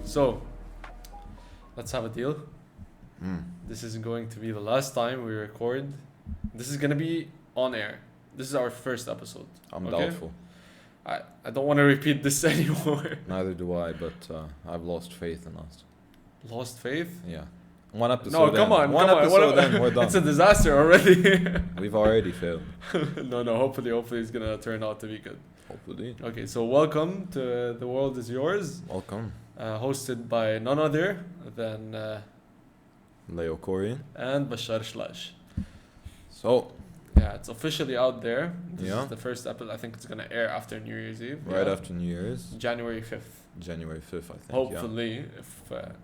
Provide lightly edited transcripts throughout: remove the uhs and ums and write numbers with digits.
So, let's have a deal. This is going to be the last time we record. This is going to be on air. This is our first episode. I'm doubtful. I don't want to repeat this anymore. Neither do I, but I've lost faith in us. Lost faith? Yeah. One episode No, come on. One episode in, we're done. It's a disaster already. We've already failed. No. Hopefully it's going to turn out to be good. Hopefully. Okay, so welcome to The World Is Yours. Welcome. Hosted by none other than Leo Corey. and Bashar Slash. So, Yeah, it's officially out there. This Yeah. is the first episode. I think it's going to air after New Year's Eve. right after New Year's, January 5th. January 5th, I think. Hopefully,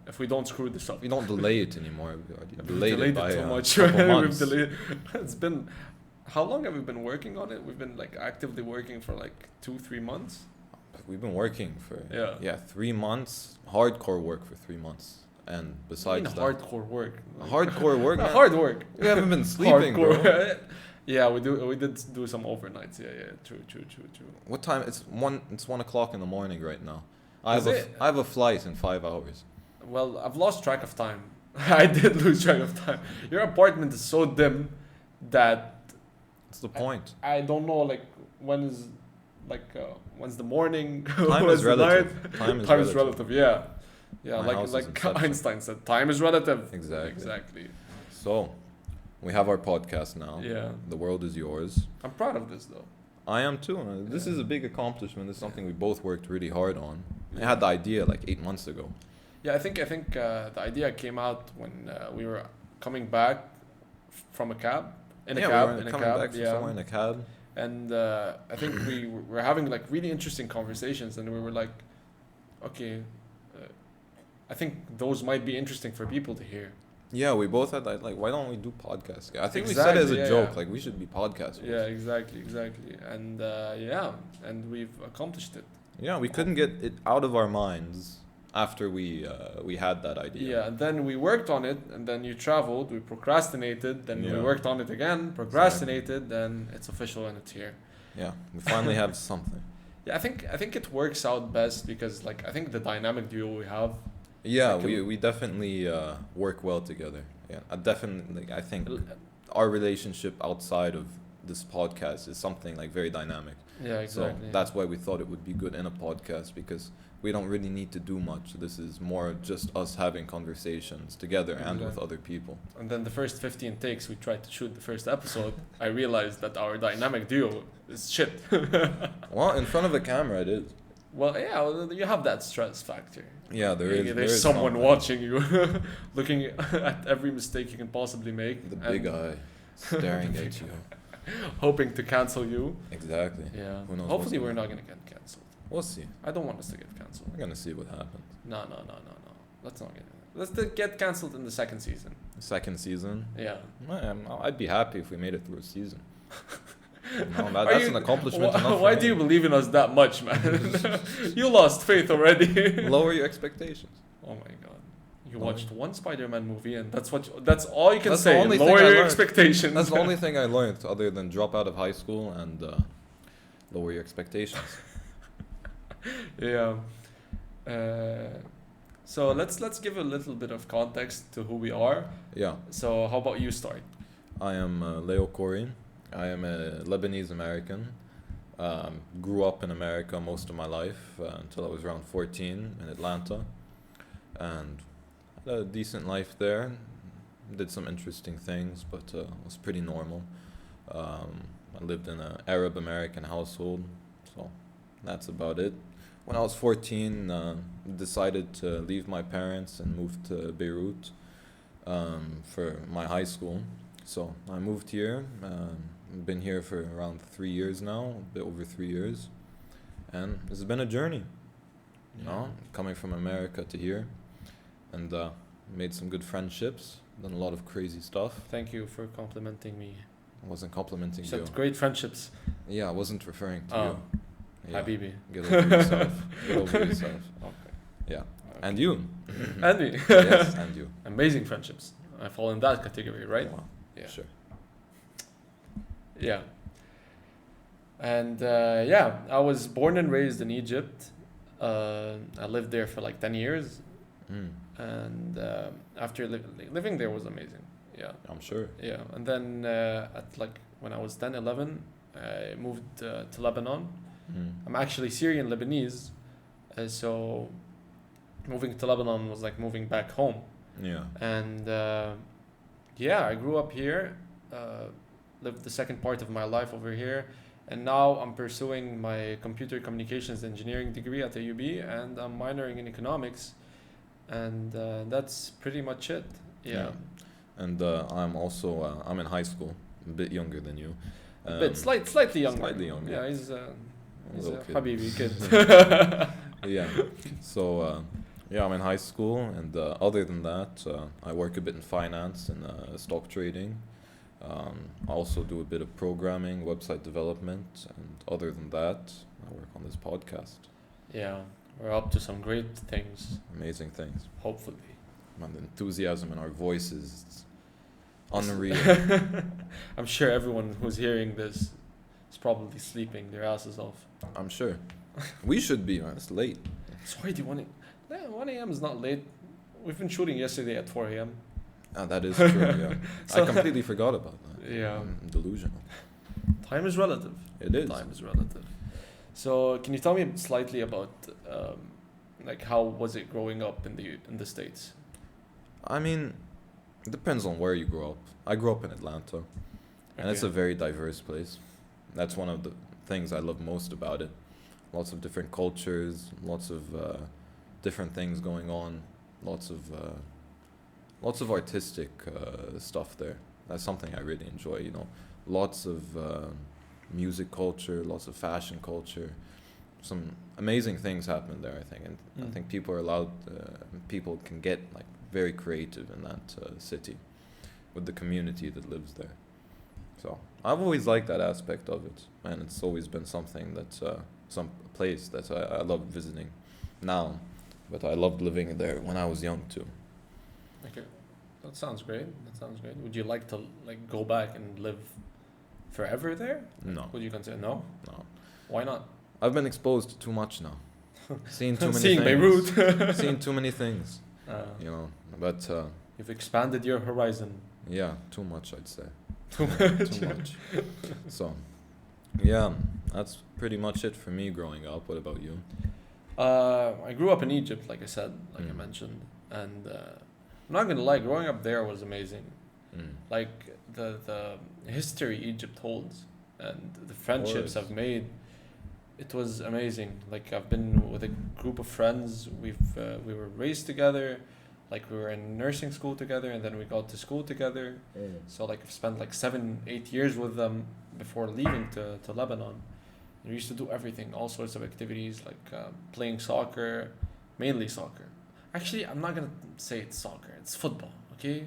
if we don't screw this up. We don't delay it anymore. We already We've delayed it by too much. couple months. It's been... How long have we been working on it? We've been like actively working for like 2-3 months. We've been working for 3 months. Hardcore work for 3 months. And besides that, hardcore work. hardcore work. man. Hard work. We haven't been sleeping, bro. Yeah, we did do some overnights. Yeah. True. What time? It's 1:00 in the morning right now. I Is it? have a flight in 5 hours. Well, I've lost track of time. I did lose track of time. Your apartment is so dim that What's the point? I don't know like when's the morning, Time when's is the relative. night. Time is relative. Yeah. My house is Like Inception. Einstein said, time is relative. Exactly. So, we have our podcast now. Yeah. The World Is Yours. I'm proud of this though. I am too. This is a big accomplishment. This is something we both worked really hard on. I had the idea like 8 months ago. Yeah, I think the idea came out when we were coming back from a cab. We were coming back from somewhere in a cab. And I think we were having like really interesting conversations, and we were like, okay, I think those might be interesting for people to hear. Yeah, we both had that, like, why don't we do podcasts? I think we Exactly, said it as a yeah, joke, yeah. like, we should be podcasters. Yeah, exactly. And and we've accomplished it. Yeah, we couldn't get it out of our minds after we had that idea. Yeah, and then we worked on it, and then you traveled, we procrastinated, then we Yeah. worked on it again, procrastinated, then it's official and it's here. Yeah, we finally have something. Yeah, I think it works out best because like I think the dynamic duo we have. Yeah, Like we definitely work well together. Yeah, I think our relationship outside of this podcast is something like very dynamic. Yeah, exactly. So that's why we thought it would be good in a podcast, because we don't really need to do much. This is more just us having conversations together and with Exactly. other people. And then the first 15 takes we tried to shoot the first episode, I realized that our dynamic duo is shit. Well, in front of a camera it is. Well, yeah, you have that stress factor. Yeah, there There's is someone something. watching you, looking at every mistake you can possibly make. The and big eye staring at you. hoping to cancel you. Exactly. Yeah. Who knows Hopefully what's we're gonna not going to get cancelled. We'll see. I don't want us to get cancelled. We're gonna see what happens. No. Let's not get get cancelled in the second season. Second season. Yeah. I'd be happy if we made it through a season. Are That's you- an accomplishment enough for Why me. do you believe in us that much, man? You lost faith already. Lower your expectations. Oh my god. You No. watched one Spider-Man movie and that's all you can That's the say. only thing Lower I your learned. expectations. That's the only thing I learned other than drop out of high school and lower your expectations. Yeah. So let's give a little bit of context to who we are. Yeah. So how about you start? I am Leo Corey. I am a Lebanese American. Grew up in America most of my life until I was around 14 in Atlanta. And had a decent life there. Did some interesting things, but was pretty normal. I lived in an Arab American household, so that's about it. When I was 14, decided to leave my parents and move to Beirut for my high school. So I moved here. Been here for around 3 years now, a bit over 3 years, and this has been a journey. You know, coming from America to here, and made some good friendships. Done a lot of crazy stuff. Thank you for complimenting me. I wasn't complimenting You you. said great friendships. Yeah, I wasn't referring to Oh. you. Yeah. Habibi. Get over yourself. Get over yourself. Okay. Yeah. Okay. And you. And me. Yes, and you. Amazing friendships. I fall in that category, right? Wow. Yeah. Sure. Yeah. And I was born and raised in Egypt. I lived there for like 10 years. and after living there was amazing. Yeah, I'm sure. yeah. And then at like when I was 10, 11, I moved to Lebanon. I'm actually Syrian Lebanese, so moving to Lebanon was like moving back home. Yeah. And yeah, I grew up here, lived the second part of my life over here, and now I'm pursuing my computer communications engineering degree at TWIB, and I'm minoring in economics, and that's pretty much it. Yeah. And I'm also I'm in high school, a bit younger than you. A bit slightly younger. Slightly younger. Yeah, he's a kid. Habibi kid. Yeah. So yeah, I'm in high school, and other than that, I work a bit in finance and stock trading. I also do a bit of programming, website development, and other than that, I work on this podcast. Yeah, we're up to some great things. Amazing things. Hopefully. Man, the enthusiasm in our voices, it's unreal. I'm sure everyone who's hearing this is probably sleeping their asses off. I'm sure. We should be, man. It's late. Sorry, do you want to... Yeah, 1 a.m. is not late. We've been shooting yesterday at 4 a.m. That is true, yeah. So- I completely forgot about that. Yeah. I'm delusional. Time is relative. It is. Time is relative. So, can you tell me slightly about, like, how was it growing up in the States? I mean, it depends on where you grow up. I grew up in Atlanta, and it's a very diverse place. That's one of the things I love most about it. Lots of different cultures, lots of different things going on, lots of artistic stuff there. That's something I really enjoy, you know. Lots of music culture, lots of fashion culture. Some amazing things happen there, I think. And I think people are allowed, people can get like very creative in that city with the community that lives there. So I've always liked that aspect of it, and it's always been something that's some place that I love visiting now, but I loved living there when I was young too. Okay, that sounds great. Would you like to like go back and live forever there? No. Would you consider no? No. Why not? I've been exposed to too much now. Seen too many Seeing things. Beirut. Seen too many things, you know. But You've expanded your horizon. yeah, too much, I'd say. Too much. Too much. So, yeah, that's pretty much it for me growing up. What about you? I grew up in Egypt, like I said, like I mentioned, and I'm not gonna lie, growing up there was amazing. Like the history Egypt holds and the friendships I've made, it was amazing. Like I've been with a group of friends. We were raised together. Like we were in nursing school together, and then we got to school together. So like I've spent like 7-8 years with them before leaving to Lebanon. We used to do everything, all sorts of activities, like playing soccer, mainly soccer. Actually, I'm not gonna say it's soccer. It's football. Okay.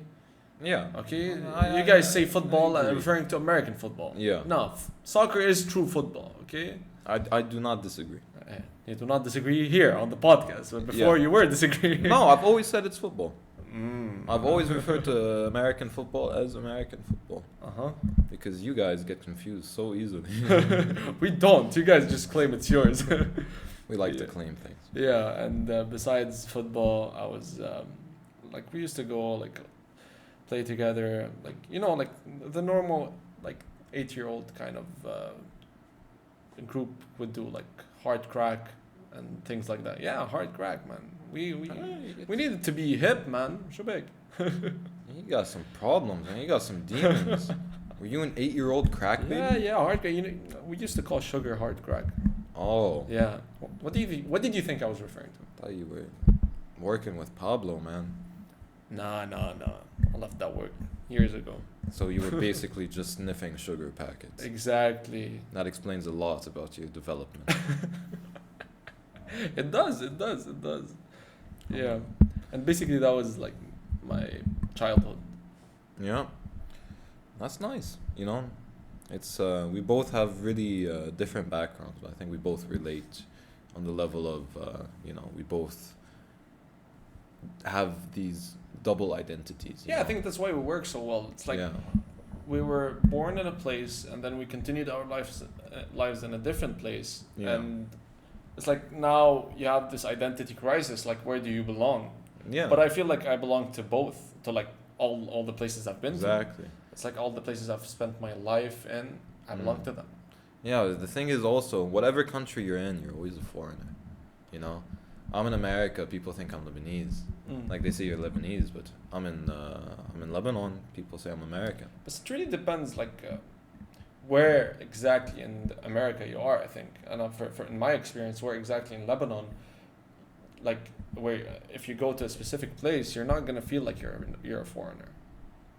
Yeah. Okay. You guys say football, agree. referring to American football. Yeah. No, soccer is true football. Okay. I do not disagree. You do not disagree here on the podcast, but before you were disagreeing. No, I've always said it's football. I've always referred to American football as American football. Because you guys get confused so easily. We don't. You guys just claim it's yours. We like to claim things. Yeah, and besides football, I was like we used to go like play together, like you know, like the normal like 8-year-old kind of group would do, like hard crack and things like that. Yeah, hard crack, man. We needed to be hip, man. Shubek. You got some problems, man. You got some demons. Were you an 8-year-old crack baby? Yeah, hard crack. You know, we used to call sugar hard crack. Oh. Yeah. What did you think I was referring to? I thought you were working with Pablo, man. Nah. I left that work years ago. So you were basically just sniffing sugar packets. Exactly. That explains a lot about your development. It does. Yeah. And basically that was like my childhood. Yeah. That's nice, you know. It's we both have really different backgrounds, but I think we both relate on the level of you know, we both have these double identities. Yeah, I think that's why we work so well. It's like we were born in a place, and then we continued our lives in a different place, and it's like now you have this identity crisis. Like, where do you belong? Yeah. But I feel like I belong to both, to like all the places I've been to. Exactly. It's like all the places I've spent my life in, I belong to them. Yeah, the thing is also, whatever country you're in, you're always a foreigner. You know, I'm in America. People think I'm Lebanese. Like they say you're Lebanese, but I'm in Lebanon. People say I'm American. But it really depends, like where exactly in America you are. I think, and for in my experience, where exactly in Lebanon, like where if you go to a specific place, you're not gonna feel like you're a foreigner.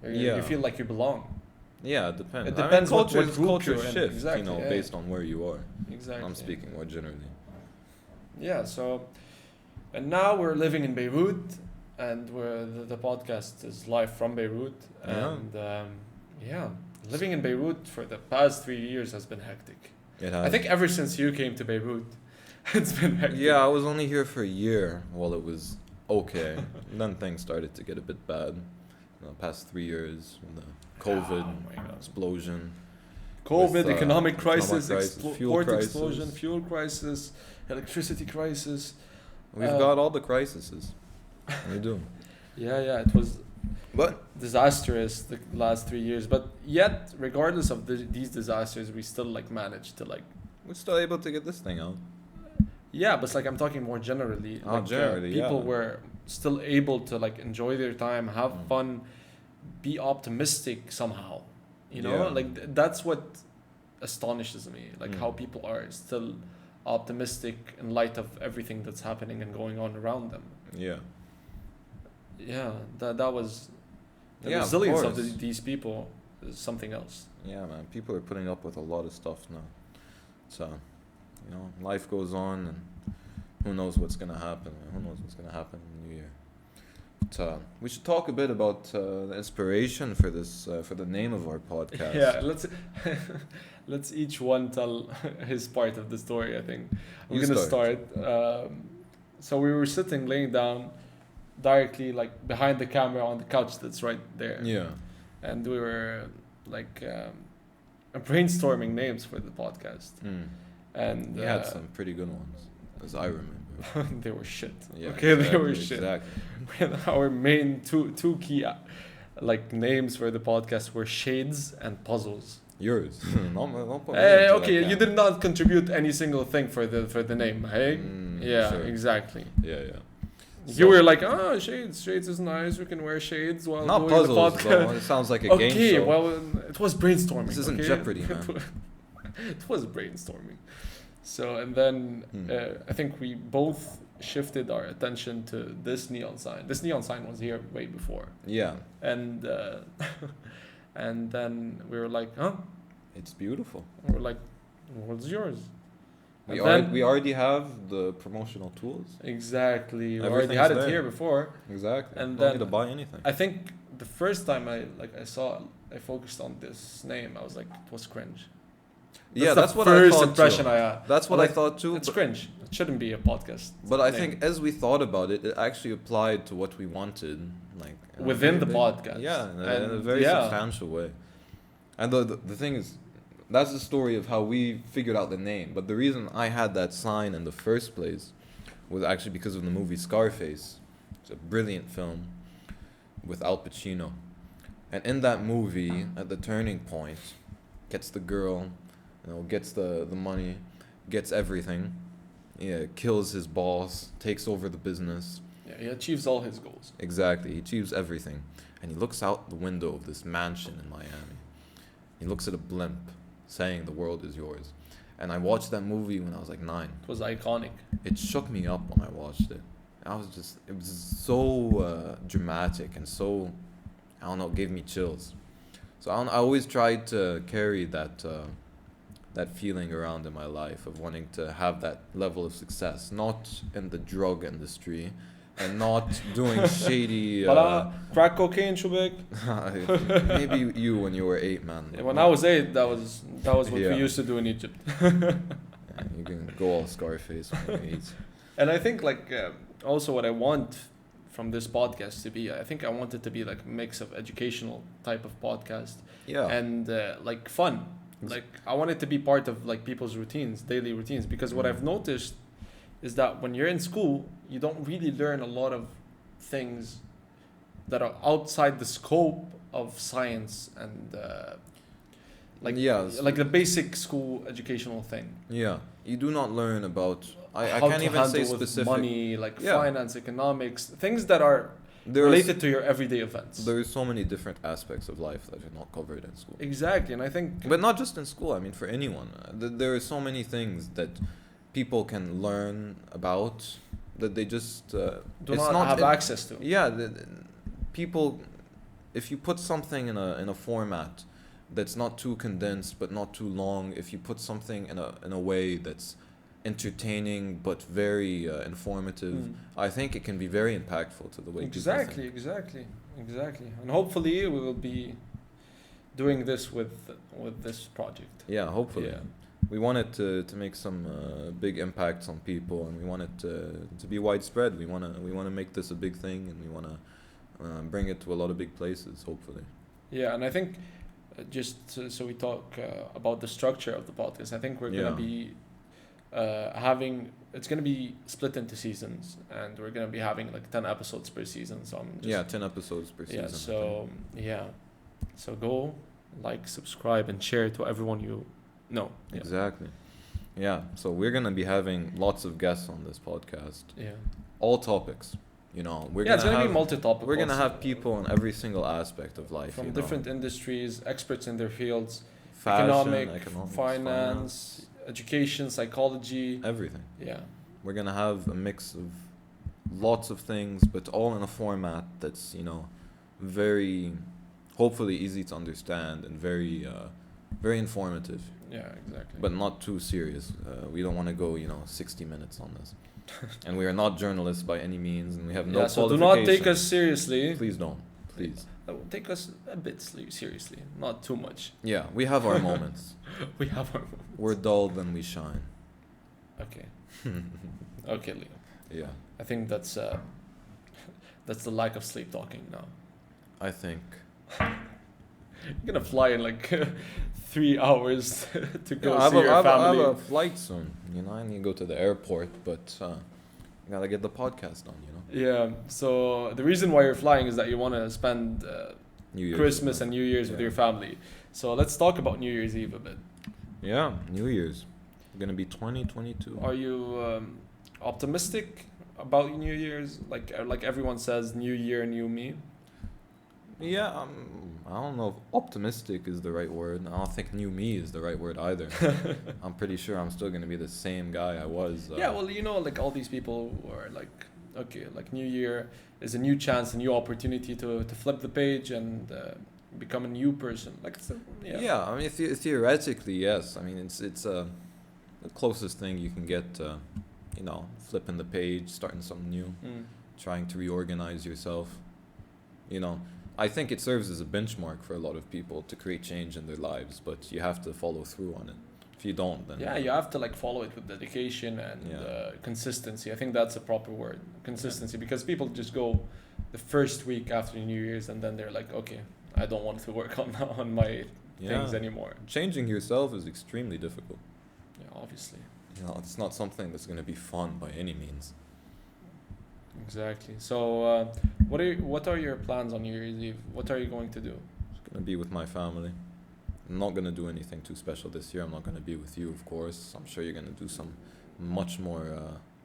You feel like you belong. Yeah, it depends. It depends I mean, what group culture you're in. shift, Exactly, you know, yeah. based on where you are. Exactly. I'm speaking more generally. Yeah. So, and now we're living in Beirut, and the podcast is live from Beirut, and living in Beirut for the past 3 years has been hectic. It has. I think ever since you came to Beirut, it's been hectic. Yeah, I was only here for a year while it was okay. And then things started to get a bit bad. The past 3 years, with the COVID explosion. COVID, with, economic crisis, fuel port crisis. explosion, fuel crisis, electricity crisis. We've got all the crises. We do. Yeah, it was disastrous the last 3 years. But yet, regardless of these disasters, we still like managed to like. We're still able to get this thing out. Yeah, but it's like I'm talking more generally. Oh, like, generally, people yeah. were still able to like enjoy their time, have fun, be optimistic somehow. You know, Yeah. like that's what astonishes me. Like how people are still optimistic in light of everything that's happening and going on around them. Yeah. Yeah, that was the Yeah, of resilience of course. these people is something else. Yeah, man. People are putting up with a lot of stuff now. So, you know, life goes on, and who knows what's gonna happen? Who knows what's gonna happen in the new year? But we should talk a bit about the inspiration for this, for the name of our podcast. Yeah, let's each one tell his part of the story. I think I'm You gonna start. start. So we were sitting, laying down, directly like behind the camera on the couch that's right there. Yeah. And we were like brainstorming names for the podcast. And You had some pretty good ones, as I remember. they were shit. Yeah, okay, they were shit. Exactly. Our main two key like names for the podcast were shades and puzzles. Yours. Not Okay, you did not contribute any single thing for the name, hey? Yeah, sure. exactly. Yeah. You were like, oh, shades is nice. We can wear shades while Not doing puzzles, the podcast. though. It sounds like a game Okay, show. well, it was brainstorming. This isn't okay? Jeopardy, man. It was brainstorming. So, and then I think we both shifted our attention to this neon sign. This neon sign was here way before. Yeah. And and then we were like, huh? It's beautiful. We're like, what's yours? We And then- already have the promotional tools. Exactly. We already Everything's had it there. here before. Exactly. And Don't then need to buy anything. I think the first time I focused on this name, I was like, it was cringe. That's what the I first thought impression too. I had. That's what Like, I thought too. It's cringe. It shouldn't be a podcast. But I name. think as we thought about it, it actually applied to what we wanted, like in a Within very the podcast. Yeah, in a And very yeah. substantial way. And the thing is, that's the story of how we figured out the name. But the reason I had that sign in the first place was actually because of the movie Scarface. It's a brilliant film with Al Pacino. And in that movie, at the turning point, gets the girl, gets the money, gets everything. Yeah, kills his boss, takes over the business. Yeah, he achieves all his goals. Exactly, he achieves everything. And he looks out the window of this mansion in Miami. He looks at a blimp saying the world is yours. And I watched that movie when I was like 9. It was iconic. It shook me up when I watched it. It was so dramatic and so, I don't know, gave me chills. So I always tried to carry that feeling around in my life of wanting to have that level of success, not in the drug industry and not doing shady... crack cocaine, Shubek. maybe you when you were 8, man. When I was 8, that was what Yeah. we used to do in Egypt. Yeah, you can go all Scarface when you're 8. And I think also what I want from this podcast to be, I think I want it to be like a mix of educational type of podcast Yeah. and like fun. Like I want it to be part of like people's routines, daily routines, because what I've noticed is that when you're in school, you don't really learn a lot of things that are outside the scope of science and like the basic school educational thing. Yeah, you do not learn about. I How can't to even say handle with specific. money, like Yeah. finance, economics, things that are There related to your everyday events. There are so many different aspects of life that are not covered in school. Exactly, and I think But not just in school. I mean, for anyone, there are so many things that people can learn about that they just do it's not have in- access to. Yeah, people. If you put something in a format that's not too condensed but not too long, if you put something in a way that's entertaining but very informative, I think it can be very impactful to the way people think. Exactly, and hopefully we will be doing this with this project. Yeah, hopefully. Yeah. We wanted to make some big impacts on people, and we want it to be widespread. We want to make this a big thing, and we want to bring it to a lot of big places, hopefully. Yeah, and I think just so we talk about the structure of the podcast, I think we're going to be having, it's going to be split into seasons, and we're going to be having like 10 episodes per season. So I'm just, 10 episodes per season. So go like, subscribe, and share to everyone you know. Yeah. Exactly. Yeah, so we're going to be having lots of guests on this podcast. Yeah. All topics. You know, it's going to be multi-topic. We're going to have people in every single aspect of life. From different industries, experts in their fields, fashion, economics, finance, education, psychology. Everything. Yeah. We're going to have a mix of lots of things, but all in a format that's, very, hopefully easy to understand and very, very informative. Yeah, exactly. But not too serious. We don't want to go, 60 minutes on this. And we are not journalists by any means, and we have no so do not take us seriously. Please don't. Please. Take us a bit seriously, not too much. Yeah, we have our moments. We have our moments. We're dull, then we shine. Okay. Okay, Leo. Yeah. I think that's the lack of sleep talking now. I think. You're gonna fly in like 3 hours to go see your I family. have a flight soon. I need to go to the airport, but I gotta get the podcast done. Yeah. So the reason why you're flying is that you want to spend New Year's Christmas and New Year's with your family. So let's talk about New Year's Eve a bit. Yeah, New Year's. Gonna be 2022. Are you optimistic about New Year's? Like everyone says, New Year, new me. Yeah, I don't know if optimistic is the right word. I don't think new me is the right word either. I'm pretty sure I'm still gonna be the same guy I was. Yeah, well, like all these people who are like, okay, like New Year is a new chance, a new opportunity to flip the page and become a new person. Like, Yeah, I mean, theoretically, yes. I mean, it's the closest thing you can get to, flipping the page, starting something new, trying to reorganize yourself. I think it serves as a benchmark for a lot of people to create change in their lives, but you have to follow through on it. If you don't, then you have to follow it with dedication and consistency. I think that's a proper word, consistency, because people just go the first week after New Year's and then they're like, okay, I don't want to work on my things anymore. Changing yourself is extremely difficult. Yeah, obviously. It's not something that's going to be fun by any means. Exactly. So, what are your plans on New Year's Eve? What are you going to do? Just going to be with my family. I'm not going to do anything too special this year. I'm not going to be with you, of course. I'm sure you're going to do some much more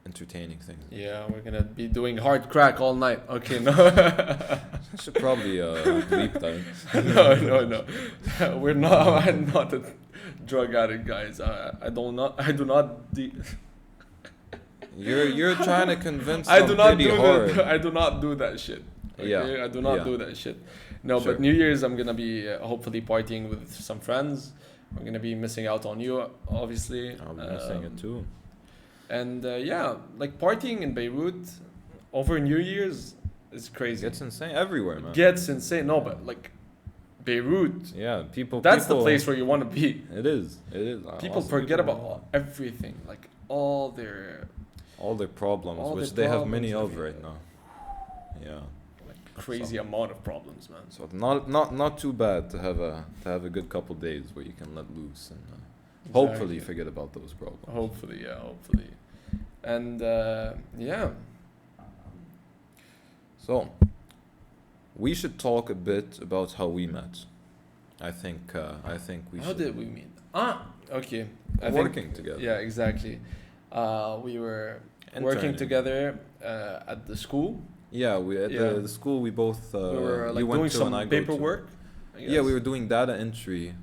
entertaining things. Yeah, we're going to be doing hard crack all night. Okay, no. I should probably bleep that. No. We're not. I'm not a drug addict, guys. I do not. You're trying to convince I them do not pretty do hard. I do not do that shit. Okay? Yeah. I do not do that shit. No, Sure. but New Year's I'm gonna be hopefully partying with some friends. I'm gonna be missing out on you, obviously. I'll be missing it too. And partying in Beirut over New Year's is crazy. It's insane everywhere, man. Gets insane. No, but Beirut. Yeah, people. That's the place where you want to be. It is. People forget about everything, all their problems, which they have many of right now. Yeah. Crazy amount of problems, man. So not too bad to have a good couple days where you can let loose and hopefully forget about those problems. Hopefully. And So, we should talk a bit about how we met. I think we How should. did we meet? Okay. Working together. Yeah, exactly. We were working Interning. together at the school. Yeah, we at Yeah. the school we both We were you like went doing to some and I go to. paperwork. I Yeah, we guess. were doing data entry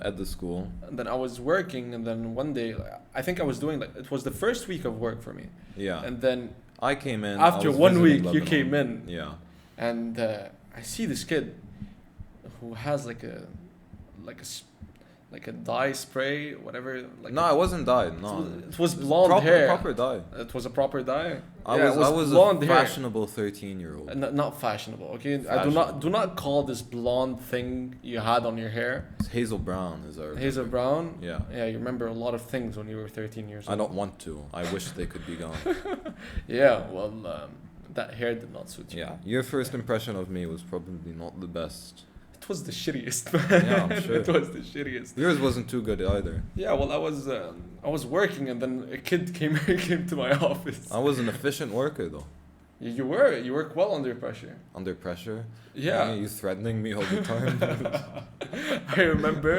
at the school. And then I was working, and then one day, I think I was doing like it was the first week of work for me. Yeah. And then I came in. I after was 1 visiting week, you Lebanon. came in, Yeah. and I see this kid who has like a dye spray, whatever. Like No, I wasn't dyed. No. it was blonde hair. Proper dye. It was a proper dye. I Yeah, it was blonde a hair. fashionable 13-year-old. Not fashionable, okay? Fashionable. Do not call this blonde thing you had on your hair Hazel brown is our. hazel brown. Yeah. Yeah, you remember a lot of things when you were 13 years old. I don't want to. I wish they could be gone. Yeah, well, that hair did not suit you. Yeah. Your first impression of me was probably not the best. It was the shittiest. Yeah, I'm sure. It was the shittiest. Yours wasn't too good either. Yeah, well, I was working, and then a kid came to my office. I was an efficient worker though. You work well under pressure. Under pressure. Yeah. You threatening me all the time. I remember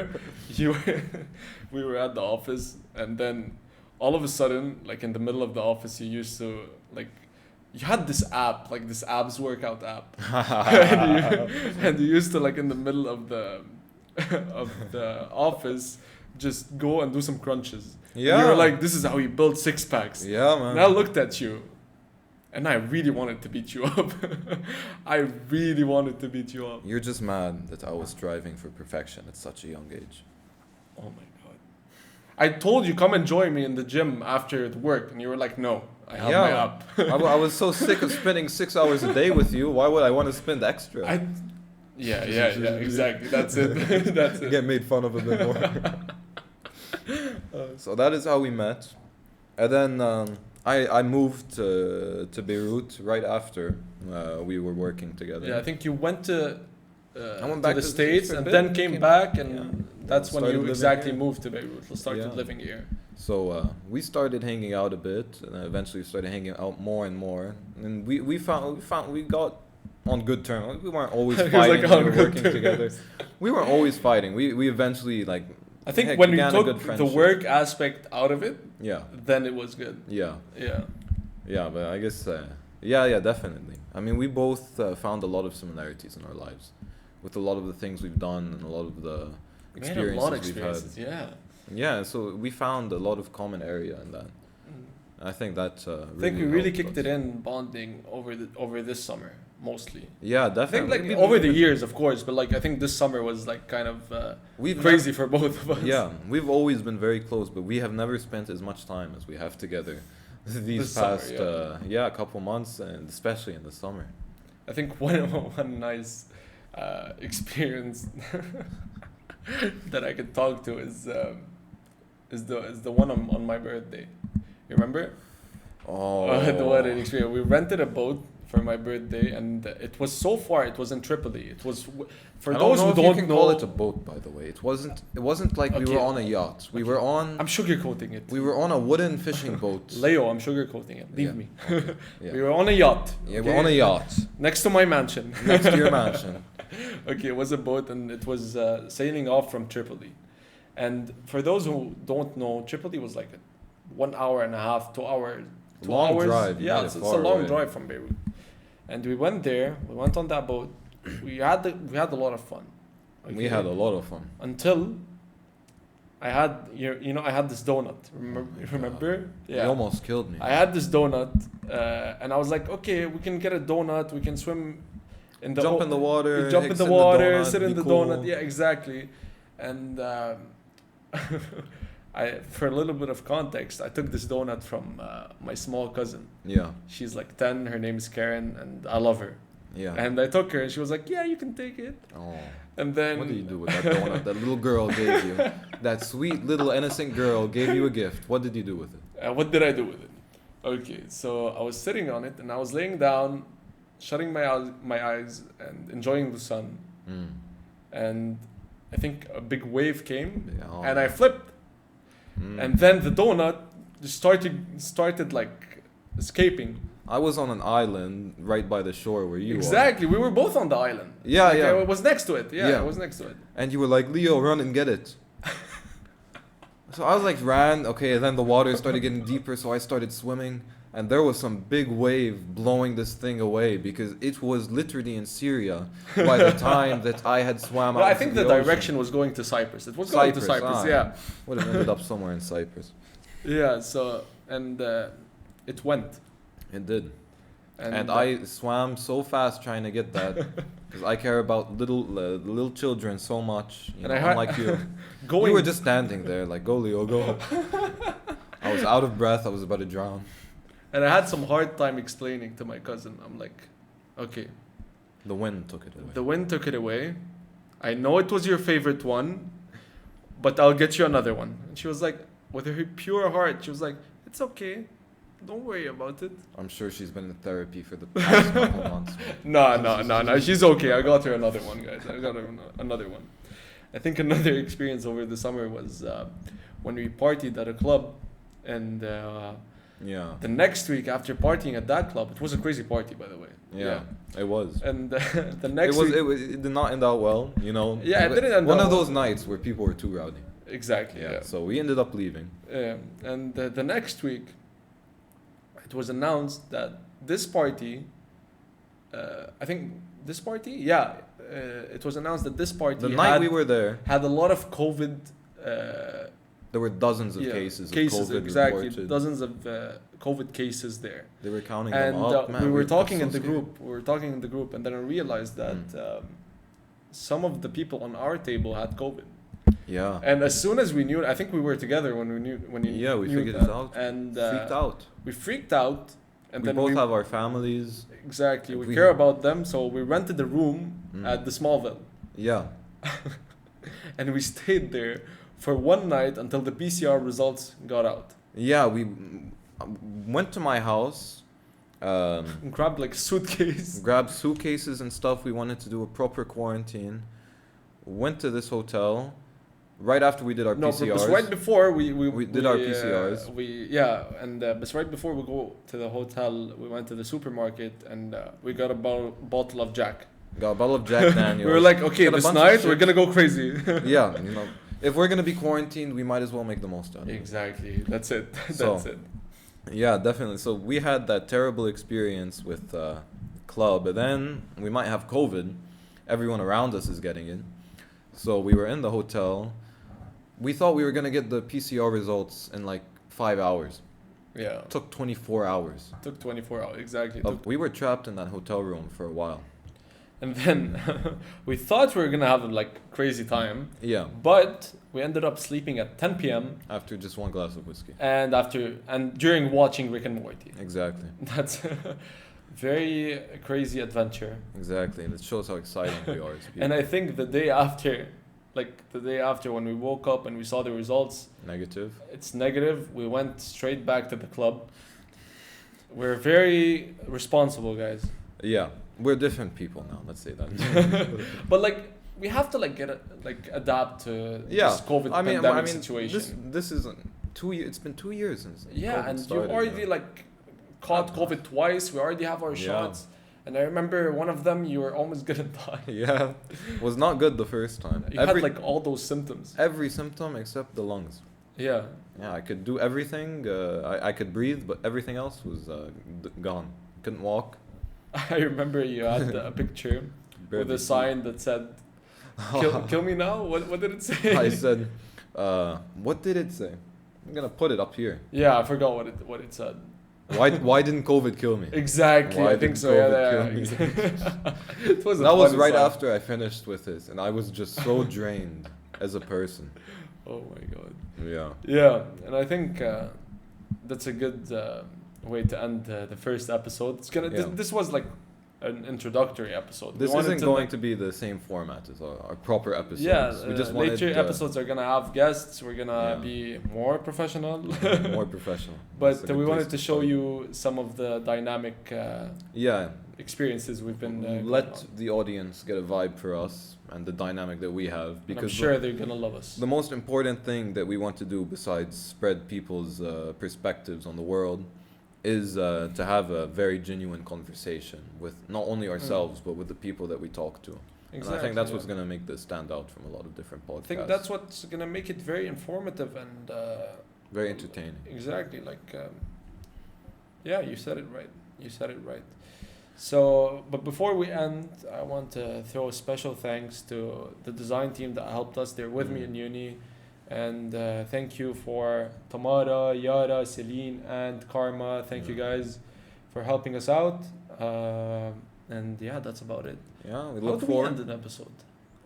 we were at the office, and then all of a sudden, like in the middle of the office, you used to like you had this app, like this abs workout app, and you used to like in the middle of the office just go and do some crunches. Yeah. And you were like, this is how you build six packs. Yeah, man. And I looked at you, and I really wanted to beat you up. I really wanted to beat you up. You're just mad that I was striving for perfection at such a young age. Oh my god. I told you come and join me in the gym after the work, and you were like, no, I have my app. I was so sick of spending 6 hours a day with you. Why would I want to spend extra? Yeah, exactly. That's it. That's it. Get made fun of a bit more. So that is how we met. And then I moved to Beirut right after we were working together. Yeah, I think you went to went back the to the States States for a and bit, then came back, and yeah. that's when Started you living exactly here. moved to Beirut. Started Yeah. living here. So we started hanging out a bit, and then eventually started hanging out more and more. And we got on good terms. We weren't always It was fighting. like We on were good working terms. together. We weren't always fighting. We eventually like. I think heck, when we began a good took the friendship. work aspect out of it, Yeah, then it was good. yeah, Yeah. yeah. But I guess yeah, definitely. I mean, we both found a lot of similarities in our lives, with a lot of the things we've done and a lot of the We had a lot of experiences we've experiences, had. yeah. Yeah, so we found a lot of common area in that. I think that. I think we really helped kicked us. it in bonding over this summer mostly. Yeah, I think definitely. like over the years, of course, but like I think this summer was like kind of We've crazy for both of us. Yeah, we've always been very close, but we have never spent as much time as we have together these This summer, past yeah. couple months, and especially in the summer. I think one nice experience that I could talk to is the one on my birthday. You remember? Oh, The wedding experience. We rented a boat for my birthday, and it was so far. It was in Tripoli. It was for I those don't know who if you don't can know. call it a boat, by the way. It wasn't like we Okay. were on a yacht. We were on I'm sugarcoating it. we were on a wooden fishing boat. Leo, I'm sugarcoating it. Leave Yeah, me. okay, yeah. We were on a yacht. Yeah, okay? we're on a yacht Next to my mansion. next to your mansion. Okay, it was a boat, and it was sailing off from Tripoli. And for those who don't know, Tripoli was like a 1 hour and a half, 2 hours. 2 Long hours. drive, you Yeah, made it it's a far long away. drive from Beirut. And we went there. We went on that boat. We had a lot of fun. We had a lot of fun. Until I had I had this donut. Remember? You almost killed me. I had this donut, and I was like, okay, we can get a donut. We can swim in the Jump in the water. you jump in X the water, donut, sit in be the cool. donut. Yeah, exactly. And for a little bit of context, I took this donut from my small cousin. Yeah, She's like 10. Her name is Karen, and I love her. yeah. And I took her, and she was like, "Yeah, you can take it." Oh. And then What did you do with that donut that little girl gave you? That sweet little innocent girl gave you a gift. What did you do with it? What did I do with it? Okay, so I was sitting on it, and I was laying down, shutting my eyes, and enjoying the sun. Mm. And I think a big wave came, Yeah. and I flipped. Mm. And then the donut just started like escaping. I was on an island right by the shore where you Exactly. We were both on the island. Yeah, like, yeah. I was next to it. Yeah, Yeah. I was next to it. And you were like, Leo, run and get it. So I was like, ran. Okay, and then the water started getting deeper, so I started swimming. And there was some big wave blowing this thing away because it was literally in Syria by the time that I had swam No, out. I think the direction was going to Cyprus. It was going to Cyprus, yeah. Would have ended up somewhere in Cyprus. Yeah, so, and it went. It did. And I swam so fast trying to get that because I care about little children so much. You know, unlike you. You were just standing there like, go Leo, go. I was out of breath. I was about to drown. And I had some hard time explaining to my cousin. I'm like, okay. The wind took it away. The wind took it away. I know it was your favorite one, but I'll get you another one. And she was like, with her pure heart, she was like, it's okay. Don't worry about it. I'm sure she's been in therapy for the past couple months. No. She's okay. I got her another one, guys. I got her another one. I think another experience over the summer was when we partied at a club. And yeah. the next week after partying at that club, it was a crazy party, by the way. Yeah, it was. And the next week... It did not end out well, you know. Yeah, it didn't end One out of those nights where people were too rowdy. Exactly, yeah. So we ended up leaving. And the next week, it was announced that this party, I think this party, it was announced that this party the night we were there had a lot of COVID. There were dozens of cases of COVID exactly, reported. dozens of COVID cases there. They were counting and them up. Man, we were talking in the scared. group. We were talking in the group, and then I realized that some of the people on our table had COVID. Yeah. And as soon as we knew, I think we were together when we knew. We figured it out. And freaked out. We freaked out. And we then both have our families. Exactly. We care about them, so we rented a room at the Smallville. Yeah. And we stayed there for one night until the PCR results got out. Yeah, we went to my house. Grabbed like a suitcase. Grabbed suitcases and stuff. We wanted to do a proper quarantine. Went to this hotel. Right after we did our PCRs. No, but right before we did our PCRs. But right before we go to the hotel, we went to the supermarket and we got a bottle of Jack. Got a bottle of Jack Daniels. We were like, okay, this night we're gonna go crazy. Yeah, you know, if we're gonna be quarantined, we might as well make the most out of it. Exactly, that's it. That's it. Yeah, definitely. So we had that terrible experience with club, but then we might have COVID. Everyone around us is getting it. So we were in the hotel. We thought we were going to get the PCR results in like 5 hours. Yeah. It took 24 hours. Took 24 hours, exactly. We were trapped in that hotel room for a while. And then we thought we were going to have like crazy time. Yeah. But we ended up sleeping at 10 p.m. After just one glass of whiskey. And during watching Rick and Morty. Exactly. That's a very crazy adventure. Exactly. And it shows how exciting we are as people. And I think the day after when we woke up and we saw the results, it's negative. We went straight back to the club. We're very responsible guys. Yeah, we're different people now, let's say that. But like we have to adapt to this COVID pandemic situation. This is 2 years. It's been 2 years since COVID and started, you already caught COVID twice. We already have our shots. And I remember one of them, you were almost gonna die. Yeah, was not good the first time. You had all those symptoms. Every symptom except the lungs. Yeah. Yeah, I could do everything. I could breathe, but everything else was gone. Couldn't walk. I remember you had a picture with a sign that said, kill me now? What did it say? I said, what did it say? I'm gonna put it up here. Yeah, I forgot what it said. Why didn't COVID kill me? Exactly, I think so. Yeah. It was that was right after I finished with this, and I was just so drained as a person. Oh my god. Yeah. Yeah, and I think that's a good way to end the first episode. It's gonna. This was like an introductory episode. This isn't going to be the same format as our proper episodes. Yeah, we just later episodes are gonna have guests. We're gonna be more professional. More professional. But we wanted to show you some of the dynamic experiences we've been. Let the audience get a vibe for us and the dynamic that we have, because I'm sure they're gonna love us. The most important thing that we want to do, besides spread people's perspectives on the world, is to have a very genuine conversation with not only ourselves but with the people that we talk to. Exactly, and I think that's what's going to make this stand out from a lot of different podcasts. I think that's what's gonna make it very informative and very entertaining. Exactly, like yeah, you said it right. You said it right. So, but before we end, I want to throw a special thanks to the design team that helped us. They're with me in uni. And thank you for Tamara, Yara, Celine, and Karma. Thank you guys for helping us out. And yeah, that's about it. Yeah, we How look do forward. we end an episode?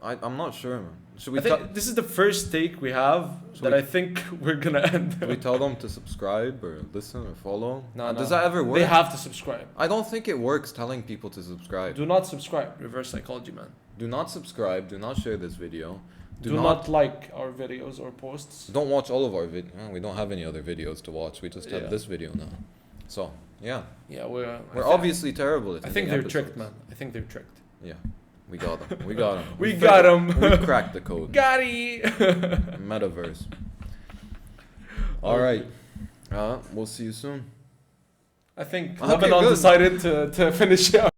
I'm not sure, man. Should we I think this is the first take we have that I think we're gonna end. Should we tell them to subscribe or listen or follow? No, Does that ever work? They have to subscribe. I don't think it works telling people to subscribe. Do not subscribe. Reverse psychology, man. Do not subscribe. Do not share this video. Do not like our videos or posts. Don't watch all of our videos. We don't have any other videos to watch. We just have this video now. So, yeah. Yeah, we're obviously terrible at I think they're tricked, episodes. man. I think they're tricked. Yeah. We got them. We got them. We got them. We cracked the code. Got it. Metaverse. All right. We'll see you soon. I think Okay, Lebanon good. decided to finish out.